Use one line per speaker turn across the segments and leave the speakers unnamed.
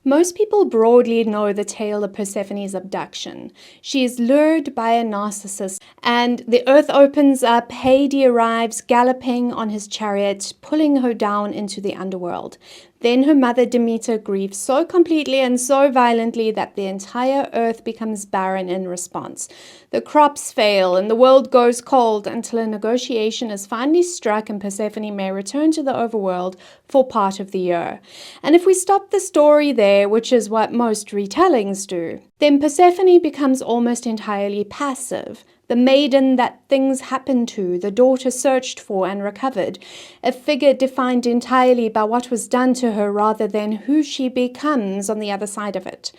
Most people broadly know the tale of Persephone's abduction. She is lured by a narcissist, and the earth opens up. Hades arrives, galloping on his chariot, pulling her down into the underworld. Then her mother Demeter grieves so completely and so violently that the entire earth becomes barren in response. The crops fail and the world goes cold until a negotiation is finally struck and Persephone may return to the overworld for part of the year. And if we stop the story there, which is what most retellings do, then Persephone becomes almost entirely passive. The maiden that things happened to, the daughter searched for and recovered, a figure defined entirely by what was done to her rather than who she becomes on the other side of it.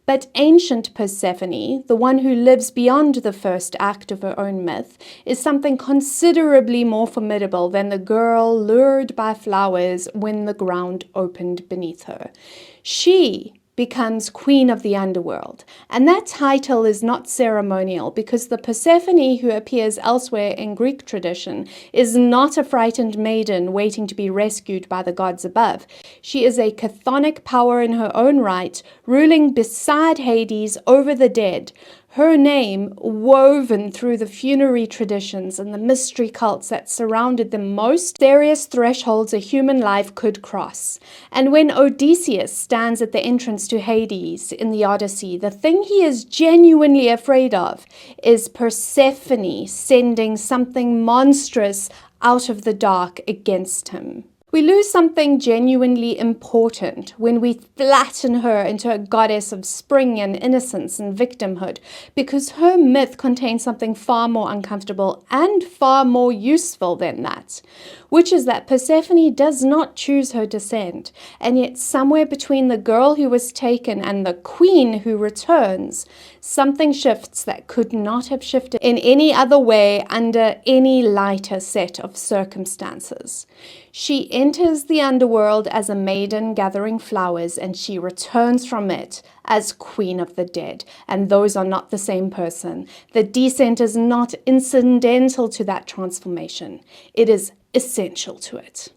But ancient Persephone, the one who lives beyond the first act of her own myth, is something considerably more formidable than the girl lured by flowers when the ground opened beneath her. She becomes Queen of the Underworld, and that title is not ceremonial because the Persephone who appears elsewhere in Greek tradition is not a frightened maiden waiting to be rescued by the gods above. She is a chthonic power in her own right, ruling beside Hades over the dead. Her name, woven through the funerary traditions and the mystery cults that surrounded the most serious thresholds a human life could cross. And when Odysseus stands at the entrance to Hades in the Odyssey, the thing he is genuinely afraid of is Persephone sending something monstrous out of the dark against him. We lose something genuinely important when we flatten her into a goddess of spring and innocence and victimhood, because her myth contains something far more uncomfortable and far more useful than that, which is that Persephone does not choose her descent, and yet somewhere between the girl who was taken and the queen who returns, something shifts that could not have shifted in any other way under any lighter set of circumstances. She enters the underworld as a maiden gathering flowers, and she returns from it as Queen of the Dead. And those are not the same person. The descent is not incidental to that transformation. It is essential to it.